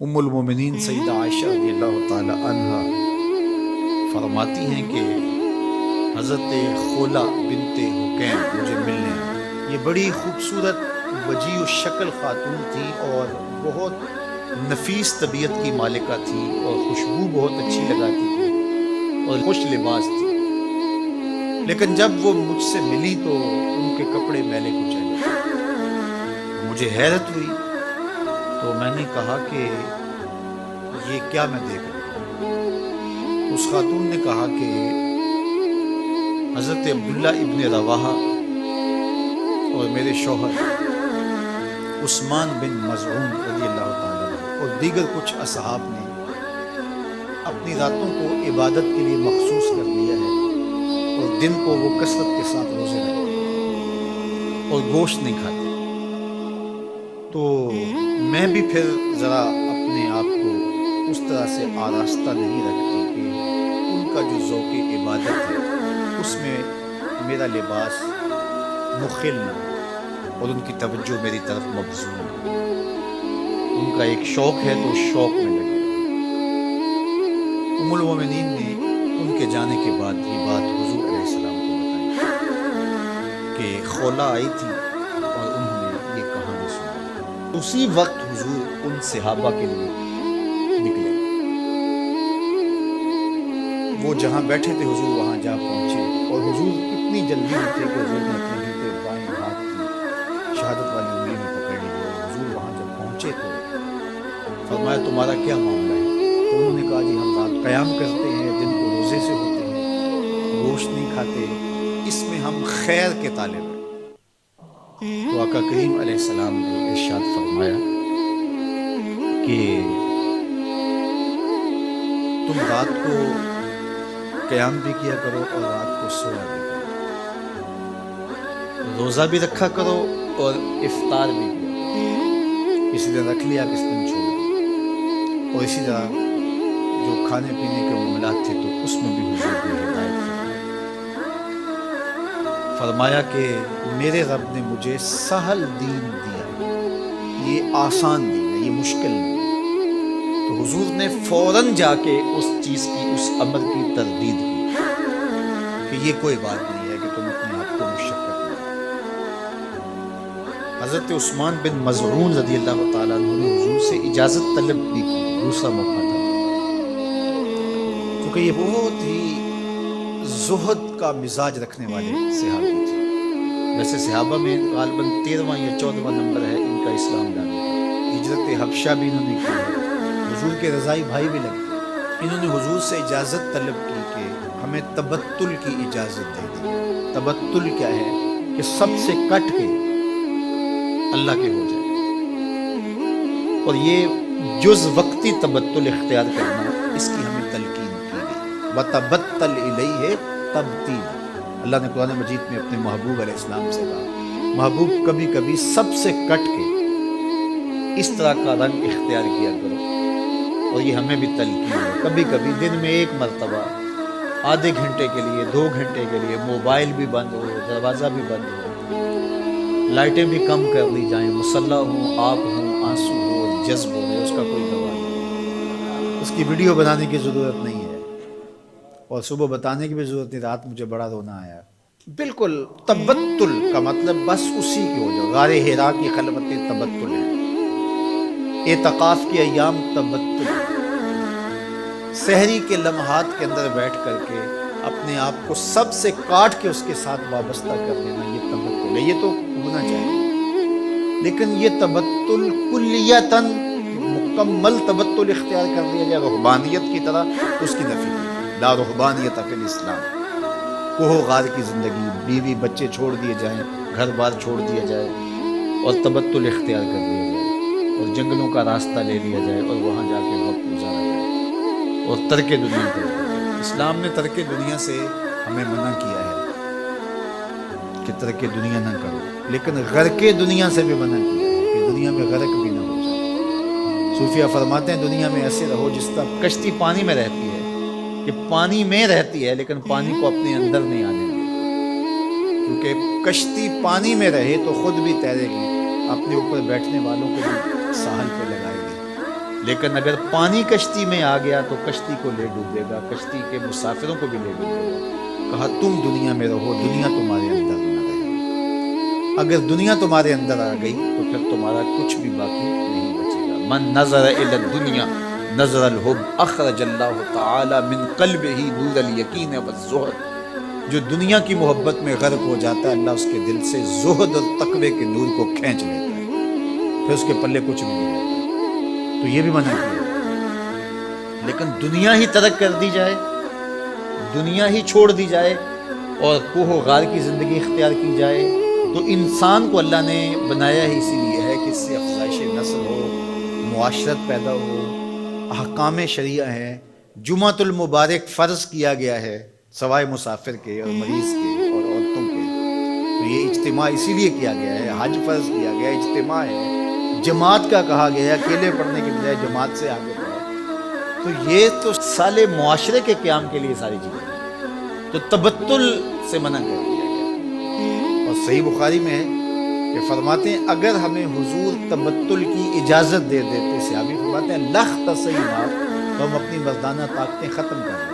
ام المومنین سیدہ عائشہ رضی اللہ تعالی عنہا فرماتی ہیں کہ حضرت خولہ بنت حکیم مجھے ملنے آئی۔ یہ بڑی خوبصورت وجیع الشکل خاتون تھی اور بہت نفیس طبیعت کی مالکہ تھی اور خوشبو بہت اچھی لگاتی تھی اور خوش لباس تھی، لیکن جب وہ مجھ سے ملی تو ان کے کپڑے میلے کچیلے۔ مجھے حیرت ہوئی تو میں نے کہا کہ یہ کیا میں دیکھ رہا ہوں؟ اس خاتون نے کہا کہ حضرت عبداللہ ابن رواحہ اور میرے شوہر عثمان بن مظعون رضی اللہ تعالیٰ عنہ اور دیگر کچھ اصحاب نے اپنی راتوں کو عبادت کے لیے مخصوص کر لیا ہے اور دن کو وہ کثرت کے ساتھ روزے رکھتے ہیں اور گوشت نہیں کھاتے۔ تو میں بھی پھر ذرا اپنے آپ کو اس طرح سے آراستہ نہیں رکھتی کہ ان کا جو ذوق عبادت ہے اس میں میرا لباس مخل نہ ہو اور ان کی توجہ میری طرف مبذول ہو۔ ان کا ایک شوق ہے تو شوق میں لگے۔ ام المومنین نے ان کے جانے کے بعد یہ بات حضور علیہ السلام کو بتائی کہ خولہ آئی تھی اور انہوں نے یہ کہانی سنی۔ اسی وقت حضور ان صحابہ کے لیے نکلے، وہ جہاں بیٹھے تھے حضور وہاں جا پہنچے اور حضور اتنی جلدی میں تھے کہ حضور نے اپنے جوتے بائیں ہاتھ کی شہادت والی انگلی میں پکڑ لی اور حضور وہاں جب پہنچے تو فرمایا تمہارا کیا معاملہ ہے؟ تو انہوں نے کہا جی ہم رات قیام کرتے ہیں، دن کو روزے سے ہوتے ہیں، گوشت نہیں کھاتے، اس میں ہم خیر کے طالب ہیں۔ تو آقا کریم علیہ السلام نے ارشاد فرمایا کہ تم رات کو قیام بھی کیا کرو اور رات کو سویا بھی کرو، روزہ بھی رکھا کرو اور افطار بھی کیا کرو، کسی دن رکھ لیا کسی دن چھوڑ دیا، اور اسی طرح جو کھانے پینے کے معاملات تھے تو اس میں بھی حضور نے ہدایت فرمایا کہ میرے رب نے مجھے سہل دین دیا ہے، یہ آسان دین ہے، یہ مشکل نہیں۔ تو حضور نے فوراً جا کے اس چیز کی، اس امر کی تردید کی کہ یہ کوئی بات نہیں ہے کہ تم اپنے آپ کو مشقت کرو۔ حضرت عثمان بن مظعون رضی اللہ تعالیٰ عنہ نے حضور سے اجازت طلب بھی کی، دوسرا موقع تھا، کیونکہ یہ بہت ہی زہد کا مزاج رکھنے والے صحابی تھے۔ ویسے صحابہ میں غالباً 13واں یا 14واں نمبر ہے ان کا اسلام لانے کا۔ ہجرت حبشہ بھی انہوں نے کی ہے، حضور کے رضائی بھائی بھی لگتے۔ انہوں نے حضور سے اجازت طلب کی کہ ہمیں تبتل کی اجازت دے دی۔ تبتل کیا ہے کہ سب سے کٹ کے اللہ کے ہو جائے، اور یہ جز وقتی تبتل اختیار کرنا اس کی ہمیں تلقین کی گئی۔ وَتَبَتَّلْ إِلَيْهِ تَبْتِيلًا۔ اللہ نے قرآن مجید میں اپنے محبوب علیہ السلام سے کہا محبوب کبھی کبھی سب سے کٹ کے اس طرح کا رنگ اختیار کیا کرو، اور یہ ہمیں بھی تلقین ہے۔ کبھی کبھی دن میں ایک مرتبہ آدھے گھنٹے کے لیے، 2 گھنٹے کے لیے موبائل بھی بند ہو، دروازہ بھی بند ہو، لائٹیں بھی کم کر لی جائیں، مسلح ہوں، آگ ہوں، آنسو ہو، جذب ہو، اس کا کوئی گواہ نہیں۔ اس کی ویڈیو بنانے کی ضرورت نہیں ہے اور صبح بتانے کی بھی ضرورت نہیں، رات مجھے بڑا رونا آیا۔ بالکل تبتل کا مطلب بس اسی کی ہو جاؤ۔ غار حرا کی خلوتیں تبتل ہیں، اعتکاف کے ایام تبتل ہیں، سحری کے لمحات کے اندر بیٹھ کر کے اپنے آپ کو سب سے کاٹ کے اس کے ساتھ وابستہ کر دینا، یہ تبتل ہے۔ یہ تو ہونا چاہیے، لیکن یہ تبتل کلیتاً مکمل تبتل اختیار کر لیا جائے رہبانیت کی طرح، اس کی نفی کی۔ لا رہبانیت فی الاسلام، کوہ غار کی زندگی، بیوی بچے چھوڑ دیے جائیں، گھر بار چھوڑ دیا جائے اور تبتل اختیار کر لیا جائے اور جنگلوں کا راستہ لے لیا جائے اور وہاں جا کے وقت گزارا جائے اور ترک دنیا کر دیا جائے۔ اسلام نے ترک دنیا سے ہمیں منع کیا ہے کہ ترک دنیا نہ کرو، لیکن غرق دنیا سے بھی منع کیا ہے کہ دنیا میں غرق بھی نہ ہو جائے۔ صوفیہ فرماتے ہیں دنیا میں ایسے رہو جس طرح کشتی پانی میں رہتی ہے، کہ پانی میں رہتی ہے لیکن پانی کو اپنے اندر نہیں آنے دے، کیونکہ کشتی پانی میں رہے تو خود بھی تیرے گی، اپنے اوپر بیٹھنے والوں کو بھی ساحل پہ لگائے گی، لیکن اگر پانی کشتی میں آ گیا تو کشتی کو لے ڈوبے گا، کشتی کے مسافروں کو بھی لے ڈوبے گا۔ کہا تم دنیا میں رہو، دنیا تمہارے اندر نہ رہے۔ اگر دنیا تمہارے اندر آ گئی تو پھر تمہارا کچھ بھی باقی نہیں بچے گا۔ من نظر الی الدنیا نظر الحب اخرج اللہ تعالی من قلبہ نور الیقین والزہد۔ جو دنیا کی محبت میں غرق ہو جاتا ہے، اللہ اس کے دل سے زہد اور تقوی کے نور کو کھینچ لیتا ہے، پھر اس کے پلے کچھ بھی نہیں رہتا۔ تو یہ بھی منع کیا۔ لیکن دنیا ہی ترک کر دی جائے، دنیا ہی چھوڑ دی جائے اور کوہ و غار کی زندگی اختیار کی جائے، تو انسان کو اللہ نے بنایا ہی اسی لیے ہے کہ اس سے افزائش نسل ہو، معاشرت پیدا ہو، احکام شریعہ ہیں۔ جمعۃ المبارک فرض کیا گیا ہے سوائے مسافر کے اور مریض کے اور عورتوں کے، تو یہ اجتماع اسی لیے کیا گیا ہے۔ حج فرض کیا گیا ہے، اجتماع ہے۔ جماعت کا کہا گیا ہے، اکیلے پڑھنے کے بجائے جماعت سے آگے پڑھو۔ تو یہ تو سالے معاشرے کے قیام کے لیے ساری چیزیں ہیں، تو تبتل سے منع کر دیا گیا۔ اور صحیح بخاری میں ہے کہ فرماتے ہیں اگر ہمیں حضور تبتل کی اجازت دے دیتے، صحابی فرماتے ہیں لخ تصینا، تو ہم اپنی مردانہ طاقتیں ختم کر دیں۔